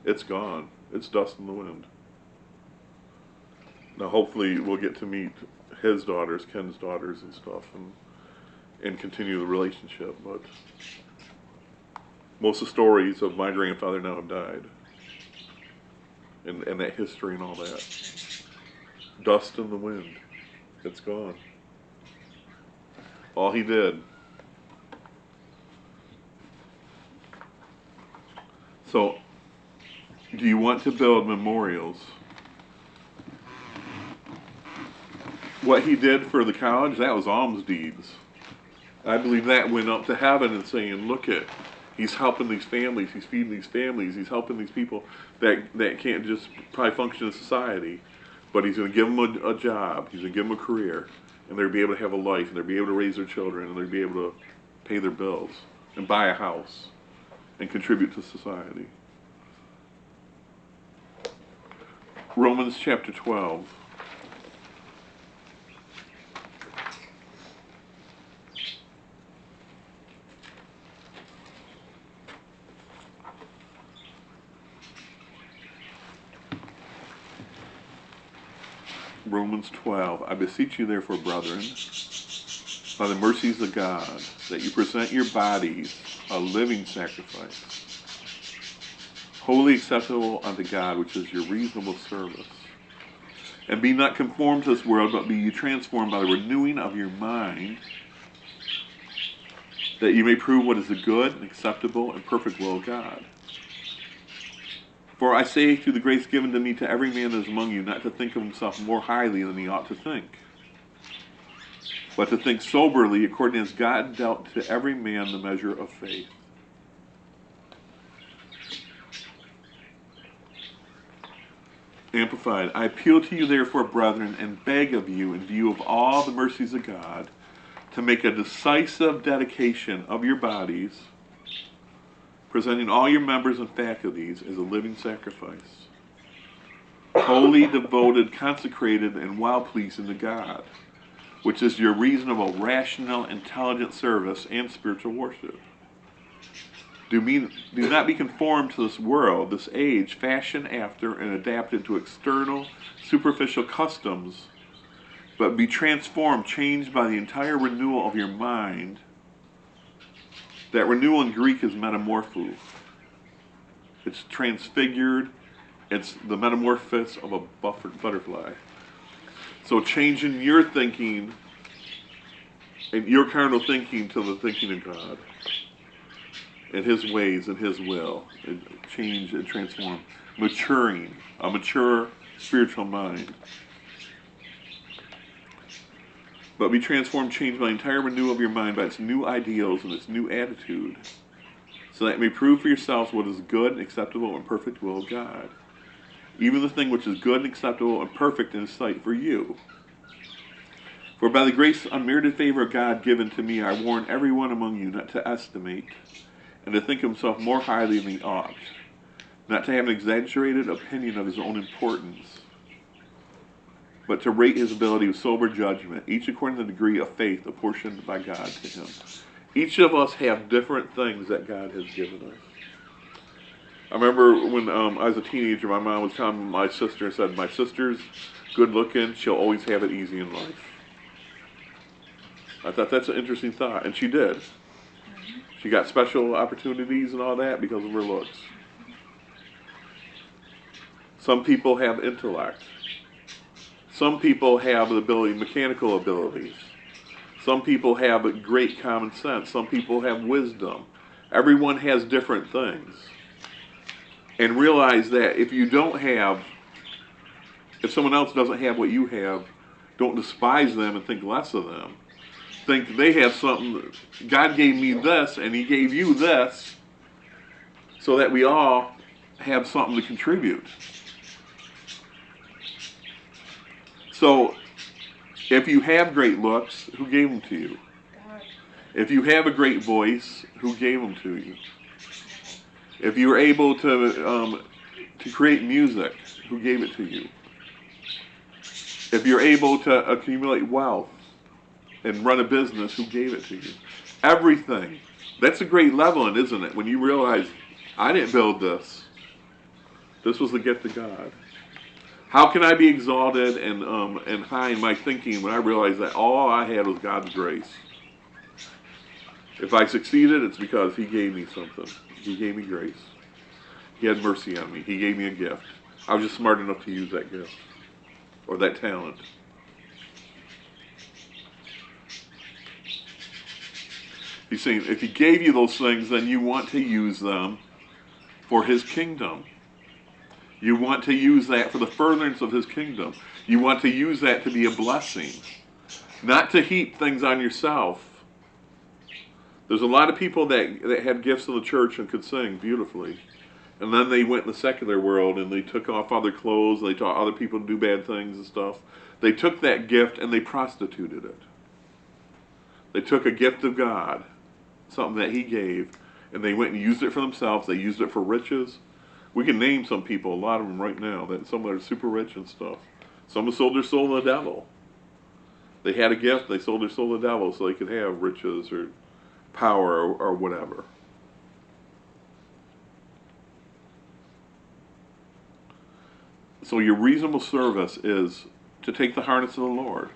it's gone. It's dust in the wind. Now hopefully we'll get to meet his daughters, Ken's daughters and stuff, and continue the relationship, but most of the stories of my grandfather now have died. And that history and all that. Dust in the wind. It's gone. All he did. So, do you want to build memorials? What he did for the college, that was alms deeds. I believe that went up to heaven and saying, look at, he's helping these families, he's feeding these families, he's helping these people that can't just probably function in society, but he's going to give them a job, he's going to give them a career, and they'll be able to have a life, and they'll be able to raise their children, and they'll be able to pay their bills, and buy a house, and contribute to society. Romans chapter 12. Romans 12. I beseech you therefore, brethren, by the mercies of God, that you present your bodies a living sacrifice, wholly acceptable unto God, which is your reasonable service. And be not conformed to this world, but be ye transformed by the renewing of your mind, that you may prove what is the good, and acceptable, and perfect will of God. For I say, through the grace given to me, to every man that is among you, not to think of himself more highly than he ought to think, but to think soberly, according as God dealt to every man the measure of faith. Amplified. I appeal to you, therefore, brethren, and beg of you, in view of all the mercies of God, to make a decisive dedication of your bodies, presenting all your members and faculties as a living sacrifice, holy, devoted, consecrated, and well-pleasing to God, which is your reasonable, rational, intelligent service and spiritual worship. Do not be conformed to this world, this age, fashioned after and adapted to external, superficial customs, but be transformed, changed by the entire renewal of your mind. That renewal in Greek is metamorpho. It's transfigured. It's the metamorphosis of a butterfly. So changing your thinking and your carnal thinking to the thinking of God and His ways and His will. And change and transform. Maturing. A mature spiritual mind. But be transformed, changed by the entire renewal of your mind, by its new ideals and its new attitude, so that it may prove for yourselves what is good and acceptable and perfect will of God. Even the thing which is good and acceptable and perfect in His sight for you. For by the grace unmerited favor of God given to me, I warn everyone among you not to estimate and to think himself more highly than he ought, not to have an exaggerated opinion of his own importance, but to rate his ability with sober judgment, each according to the degree of faith apportioned by God to him. Each of us have different things that God has given us. I remember when I was a teenager, my mom was telling my sister, said, my sister's good looking, she'll always have it easy in life. I thought that's an interesting thought, and she did. She got special opportunities and all that because of her looks. Some people have intellect. Some people have the ability, mechanical abilities. Some people have great common sense. Some people have wisdom. Everyone has different things. And realize that if someone else doesn't have what you have, don't despise them and think less of them. Think they have something. God gave me this and He gave you this so that we all have something to contribute. So, if you have great looks, who gave them to you? God. If you have a great voice, who gave them to you? If you were able to create music, who gave it to you? If you're able to accumulate wealth and run a business, who gave it to you? Everything. That's a great leveling, isn't it? When you realize, I didn't build this. This was the gift of God. How can I be exalted and high in my thinking when I realize that all I had was God's grace? If I succeeded, it's because He gave me something. He gave me grace. He had mercy on me. He gave me a gift. I was just smart enough to use that gift or that talent. He's saying, if He gave you those things, then you want to use them for His kingdom. You want to use that for the furtherance of His kingdom. You want to use that to be a blessing, not to heap things on yourself. There's a lot of people that had gifts in the church and could sing beautifully, and then they went in the secular world and they took off other clothes, they taught other people to do bad things and stuff. They took that gift and they prostituted it. They took a gift of God, something that He gave, and they went and used it for themselves. They used it for riches. We can name some people, a lot of them right now, that some are super rich and stuff. Some have sold their soul to the devil. They had a gift, they sold their soul to the devil so they could have riches or power or whatever. So your reasonable service is to take the harness of the Lord,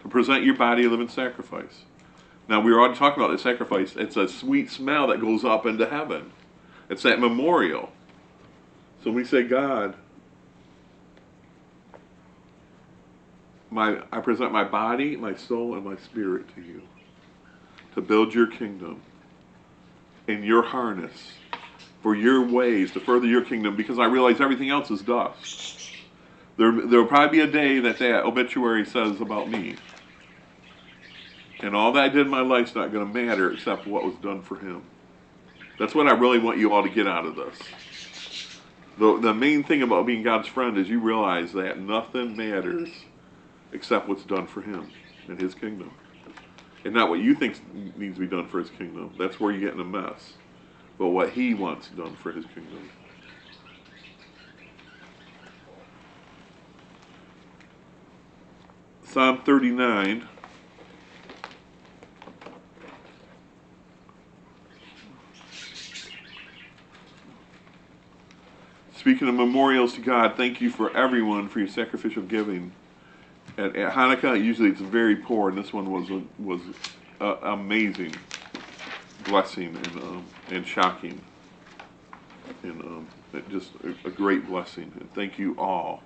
to present your body a living sacrifice. Now, we were already talking about the sacrifice. It's a sweet smell that goes up into heaven. It's that memorial. So we say, God, I present my body, my soul, and my spirit to you to build your kingdom in your harness for your ways to further your kingdom, because I realize everything else is dust. There will probably be a day that obituary says about me. And all that I did in my life's not going to matter except what was done for Him. That's what I really want you all to get out of this. The main thing about being God's friend is you realize that nothing matters except what's done for Him and His kingdom. And not what you think needs to be done for His kingdom. That's where you get in a mess. But what He wants done for His kingdom. Psalm 39. Speaking of memorials to God, thank you for everyone for your sacrificial giving. At Hanukkah, usually it's very poor, and this one was amazing blessing and shocking, and just a great blessing. And thank you all.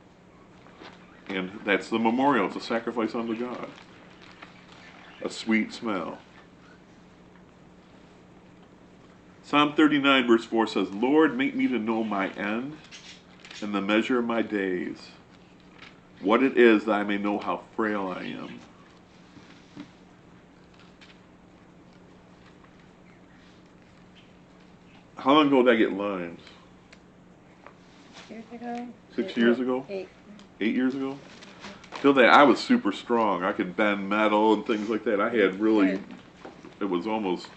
And that's the memorial. It's a sacrifice unto God. A sweet smell. Psalm 39 verse 4 says, Lord, make me to know my end and the measure of my days, what it is that I may know how frail I am. How long ago did I get Lyme's? Years ago? 6 years ago? 8. 8 years ago? Till that, I was super strong. I could bend metal and things like that. I had really, it was almost...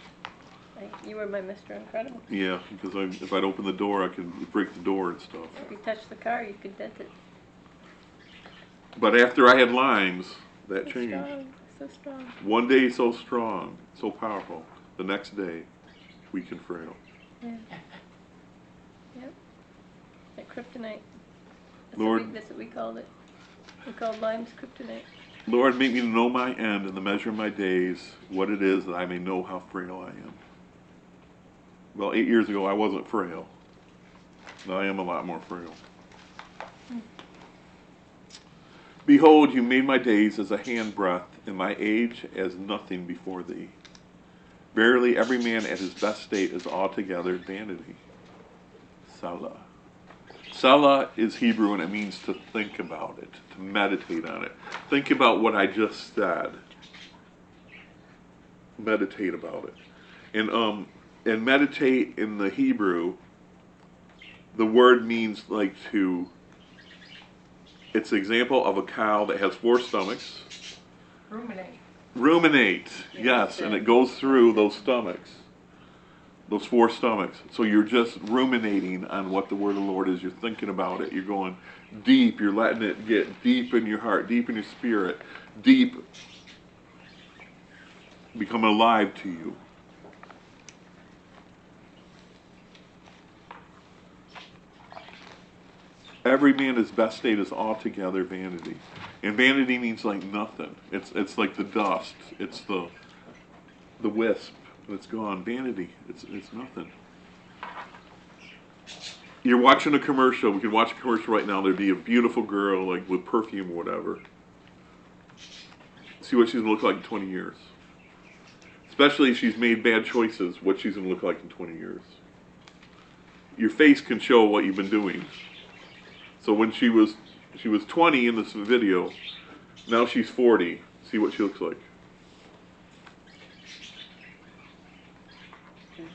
You were my Mr. Incredible. Yeah, because if I'd open the door, I could break the door and stuff. If you touched the car, you could dent it. But after I had Lyme's, that So changed. strong, so strong. One day so strong, so powerful. The next day, weak and frail. Yeah. Yep. Like kryptonite. Lord- That's what we called it. We called Lyme's kryptonite. Lord, make me to know my end and the measure of my days, what it is that I may know how frail I am. Well, 8 years ago, I wasn't frail. Now I am a lot more frail. Behold, you made my days as a handbreadth, and my age as nothing before thee. Verily, every man at his best state is altogether vanity. Salah. Salah is Hebrew, and it means to think about it, to meditate on it. Think about what I just said. Meditate about it. And meditate in the Hebrew, the word means like to, it's an example of a cow that has 4 stomachs. Ruminate. Ruminate, yes, and it goes through those stomachs, those 4 stomachs. So you're just ruminating on what the word of the Lord is. You're thinking about it. You're going deep. You're letting it get deep in your heart, deep in your spirit, deep, become alive to you. Every man his best state is altogether vanity. And vanity means like nothing. It's like the dust. It's the wisp. It's gone. Vanity. It's nothing. You're watching a commercial. We could watch a commercial right now. There'd be a beautiful girl like with perfume or whatever. See what she's gonna look like in 20 years. Especially if she's made bad choices, what she's gonna look like in 20 years. Your face can show what you've been doing. So when she was 20 in this video, now she's 40. See what she looks like.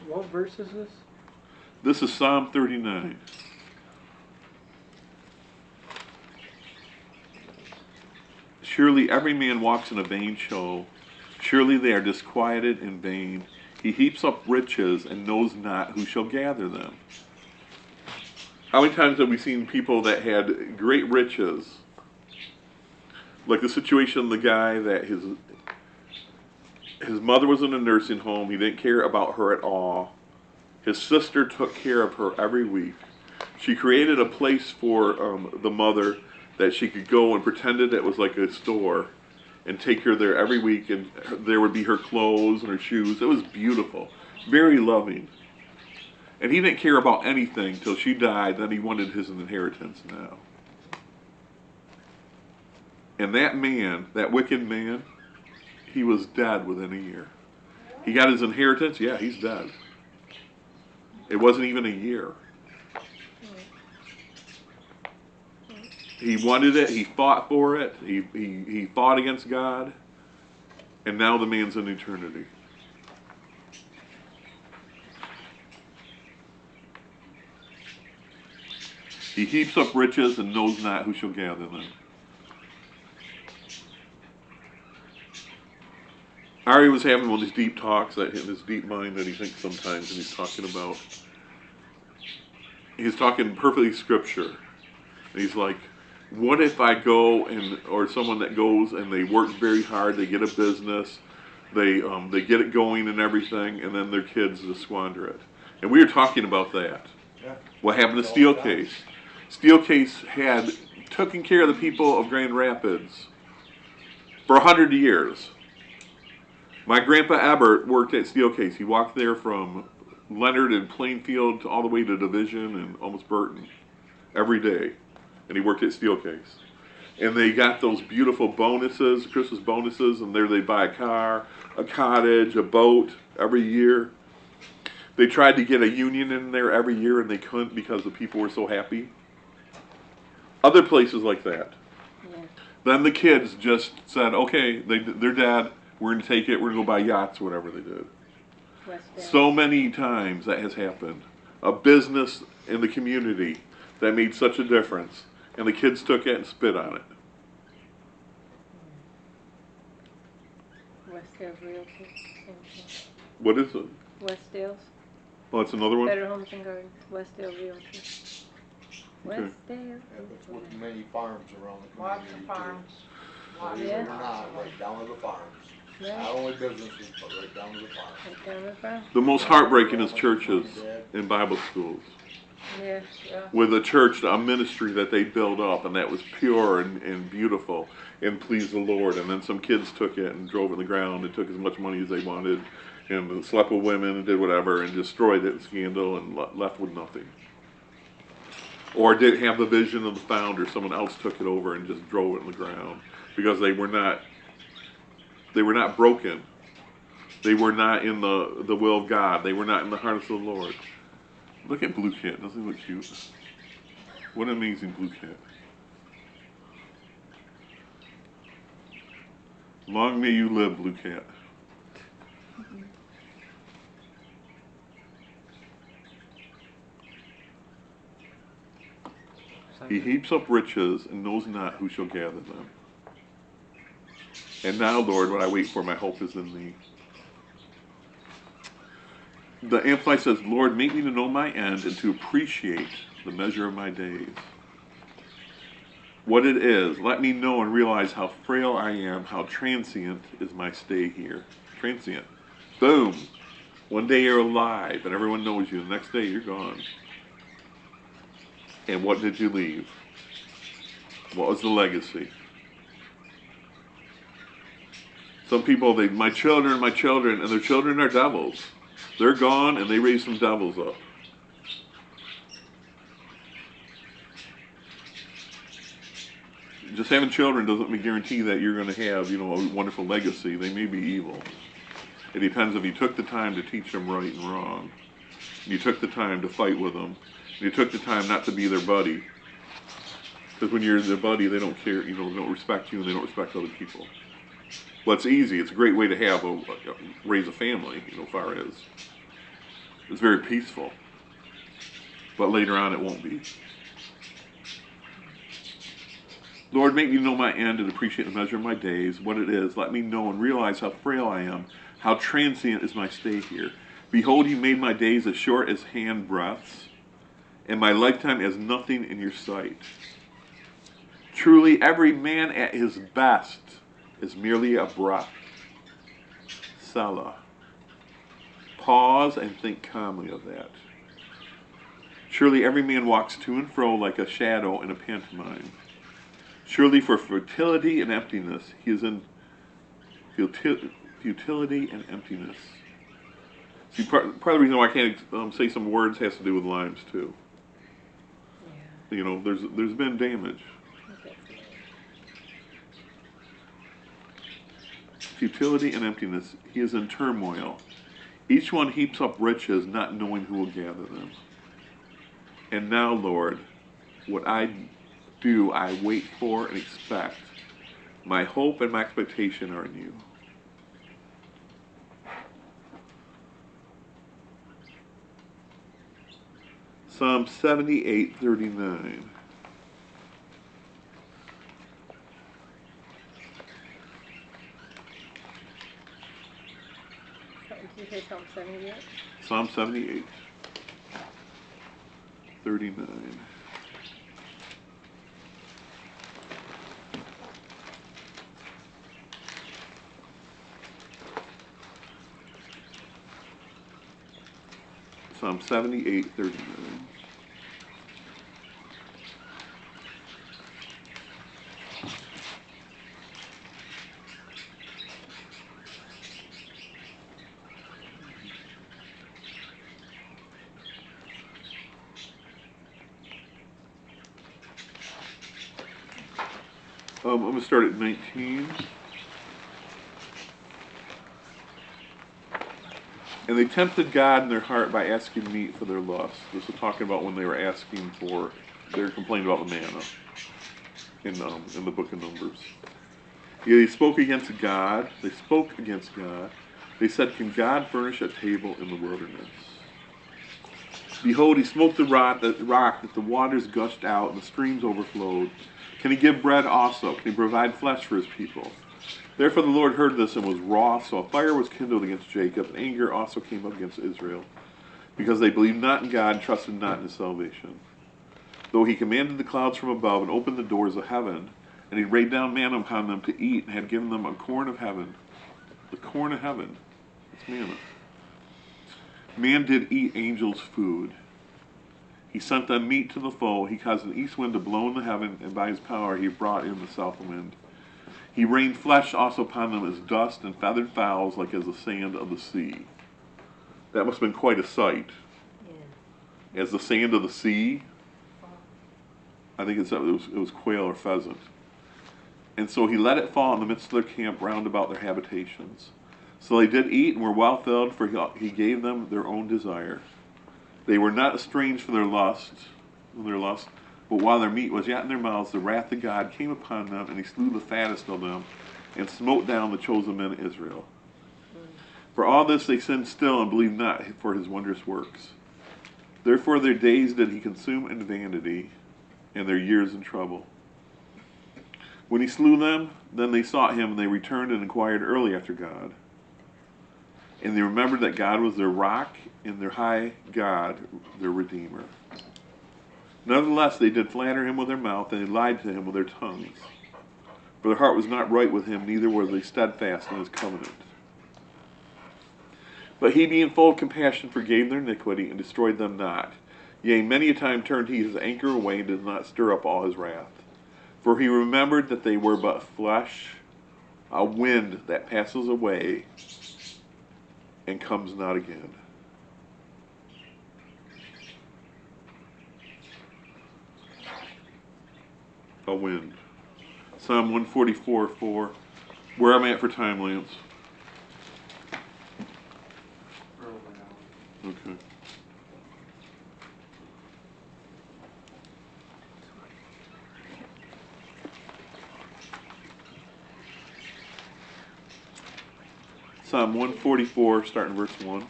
What verse is this? This is Psalm 39. Surely every man walks in a vain show. Surely they are disquieted in vain. He heaps up riches and knows not who shall gather them. How many times have we seen people that had great riches? Like the situation of the guy that his mother was in a nursing home. He didn't care about her at all. His sister took care of her every week. She created a place for the mother that she could go and pretended it was like a store and take her there every week, and there would be her clothes and her shoes. It was beautiful, very loving. And he didn't care about anything till she died. Then he wanted his inheritance now. And that man, that wicked man, he was dead within a year. He got his inheritance. Yeah, he's dead. It wasn't even a year. He wanted it. He fought for it. He fought against God. And now the man's in eternity. He heaps up riches and knows not who shall gather them. Ari was having one of these deep talks, that in his deep mind that he thinks sometimes, and he's talking perfectly scripture. And he's like, what if I go or someone that goes and they work very hard, they get a business, they get it going and everything, and then their kids just squander it. And we were talking about that. Yeah. What happened to Steelcase? Steelcase had taken care of the people of Grand Rapids for 100 years. My grandpa Ebert worked at Steelcase. He walked there from Leonard and Plainfield all the way to Division and almost Burton every day. And he worked at Steelcase. And they got those beautiful bonuses, Christmas bonuses, and there they buy a car, a cottage, a boat every year. They tried to get a union in there every year and they couldn't because the people were so happy. Other places like that. Yeah. Then the kids just said, okay, their dad, we're going to take it, we're going to go buy yachts, whatever they did. So many times that has happened. A business in the community that made such a difference, and the kids took it and spit on it. Westdale Realty. What is it? Westdale's. Oh, it's another one? Better Homes and Gardens. Westdale Realty. Okay. Westdale. Yeah, that's with many farms around the Lots community of farms. Lots Believe it Yeah. or not, right down to the farms. Not Right. only businesses, but right down to the farms. Right down the front. The most heartbreaking is churches and Bible schools. Yeah. Yeah. With a church, a ministry that they built up, and that was pure and beautiful and pleased the Lord. And then some kids took it and drove it in the ground and took as much money as they wanted and slept with women and did whatever and destroyed it in scandal and left with nothing. Or didn't have the vision of the founder. Someone else took it over and just drove it in the ground because they were not broken. They were not in the will of God. They were not in the heart of the Lord. Look at Blue Cat. Doesn't he look cute? What an amazing Blue Cat. Long may you live, Blue Cat. He heaps up riches and knows not who shall gather them. And now, Lord, what I wait for, my hope is in thee. The Amplified says, Lord, make me to know my end and to appreciate the measure of my days. What it is, let me know and realize how frail I am, how transient is my stay here. Transient. Boom. One day you're alive and everyone knows you. The next day you're gone. And what did you leave? What was the legacy? Some people, my children, and their children are devils. They're gone and they raise some devils up. Just having children doesn't guarantee that you're going to have, a wonderful legacy. They may be evil. It depends if you took the time to teach them right and wrong. You took the time to fight with them. You took the time not to be their buddy. Because when you're their buddy, they don't care, they don't respect you and they don't respect other people. Well, it's easy. It's a great way to have raise a family, far as. It's very peaceful. But later on, it won't be. Lord, make me know my end and appreciate the measure of my days, what it is. Let me know and realize how frail I am, how transient is my stay here. Behold, you made my days as short as hand breaths, and my lifetime as nothing in your sight. Truly, every man at his best is merely a breath. Selah. Pause and think calmly of that. Surely every man walks to and fro like a shadow in a pantomime. Surely for futility and emptiness, he is in futility and emptiness. See, part of the reason why I can't say some words has to do with limes too. Yeah. There's been damage. Futility and emptiness, he is in turmoil. Each one heaps up riches, not knowing who will gather them. And now, Lord, what I do, I wait for and expect. My hope and my expectation are in you. Psalm 78:39. Did you say Psalm 78? Psalm 78, 39. Psalm 78:39. I'm going to start at 19. And they tempted God in their heart by asking meat for their lust. This is talking about when they were asking for, they were complaining about the manna in the book of Numbers. Yeah, they spoke against God. They spoke against God. They said, "Can God furnish a table in the wilderness? Behold, he smote the rock that the waters gushed out and the streams overflowed. Can he give bread also? Can he provide flesh for his people?" Therefore the Lord heard this and was wroth, so a fire was kindled against Jacob, and anger also came up against Israel, because they believed not in God and trusted not in his salvation. Though he commanded the clouds from above and opened the doors of heaven, and he rained down manna upon them to eat, and had given them a corn of heaven. The corn of heaven. It's manna. Man did eat angels' food. He sent them meat to the foe. He caused an east wind to blow in the heaven, and by his power he brought in the south wind. He rained flesh also upon them as dust, and feathered fowls like as the sand of the sea. That must have been quite a sight. Yeah. As the sand of the sea. I think it was quail or pheasant. And so he let it fall in the midst of their camp round about their habitations. So they did eat and were well filled, for he gave them their own desire. They were not estranged from their lust, but while their meat was yet in their mouths, the wrath of God came upon them, and he slew the fattest of them, and smote down the chosen men of Israel. For all this they sinned still, and believed not for his wondrous works. Therefore their days did he consume in vanity, and their years in trouble. When he slew them, then they sought him, and they returned and inquired early after God. And they remembered that God was their rock, and their high God, their Redeemer. Nevertheless, they did flatter him with their mouth, and they lied to him with their tongues. For their heart was not right with him, neither were they steadfast in his covenant. But he, being full of compassion, forgave their iniquity, and destroyed them not. Yea, many a time turned he his anger away, and did not stir up all his wrath. For he remembered that they were but flesh, a wind that passes away, and comes not again. A wind. Psalm 144:4. Where am I at for time, Lance? Okay. Psalm 144, starting verse 1.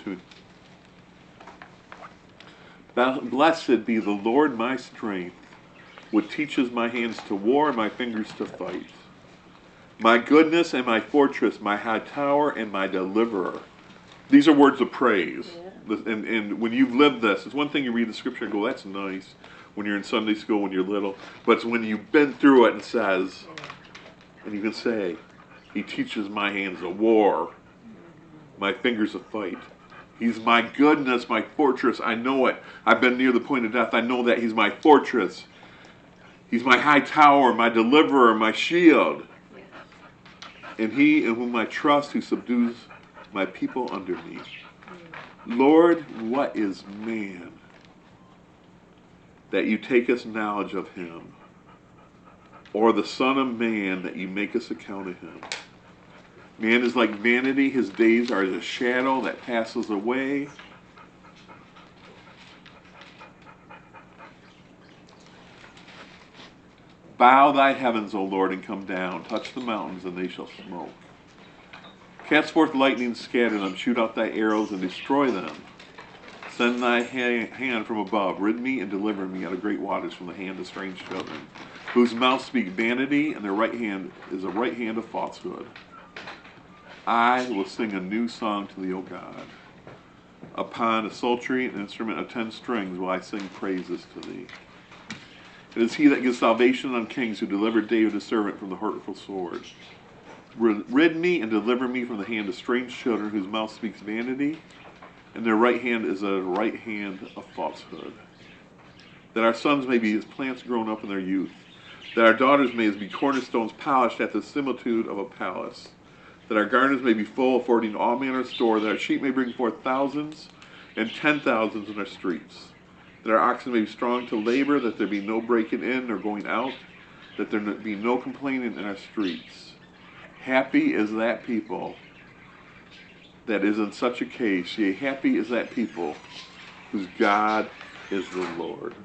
2. Blessed be the Lord my strength, which teaches my hands to war and my fingers to fight. My goodness and my fortress, my high tower and my deliverer. These are words of praise. Yeah. And when you've lived this, it's one thing you read the scripture and go, that's nice, when you're in Sunday school, when you're little. But it's when you've been through it and says, and you can say, he teaches my hands to war, my fingers to fight. He's my goodness, my fortress. I know it. I've been near the point of death. I know that he's my fortress. He's my high tower, my deliverer, my shield. And he in whom I trust, who subdues my people under me. Lord, what is man that you take us knowledge of him? Or the son of man that you make us account of him? Man is like vanity, his days are as a shadow that passes away. Bow thy heavens, O Lord, and come down. Touch the mountains, and they shall smoke. Cast forth lightning, scatter them. Shoot out thy arrows, and destroy them. Send thy hand from above, rid me and deliver me out of great waters from the hand of strange children, whose mouth speak vanity, and their right hand is a right hand of falsehood. I will sing a new song to thee, O God. Upon a psaltery, an instrument of 10 strings, will I sing praises to thee. It is he that gives salvation on kings, who delivered David his servant from the hurtful sword. Rid me and deliver me from the hand of strange children, whose mouth speaks vanity, and their right hand is a right hand of falsehood. That our sons may be as plants grown up in their youth, that our daughters may be cornerstones polished at the similitude of a palace, that our gardens may be full, affording all manner of store, that our sheep may bring forth thousands and 10,000s in our streets, that our oxen may be strong to labor, that there be no breaking in or going out, that there be no complaining in our streets. Happy is that people that is in such a case, yea, happy is that people whose God is the Lord.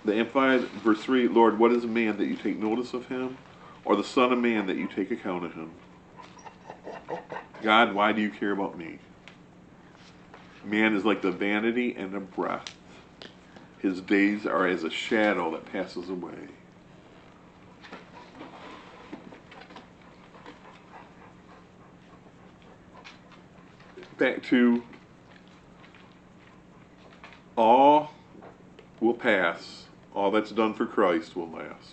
The Amplified, verse 3, Lord, what is a man that you take notice of him, or the son of man that you take account of him? God, why do you care about me? Man is like the vanity and a breath. His days are as a shadow that passes away. Back to all will pass. All that's done for Christ will last.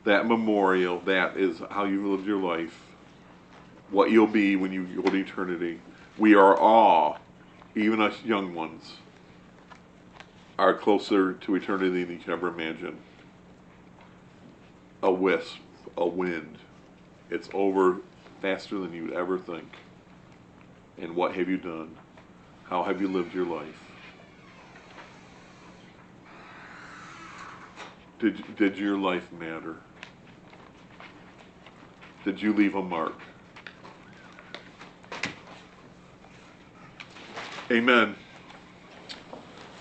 That memorial, that is how you lived your life. What you'll be when you go to eternity. We are all, even us young ones, are closer to eternity than you can ever imagine. A wisp, a wind. It's over faster than you'd ever think. And what have you done? How have you lived your life? Did your life matter? Did you leave a mark? Amen.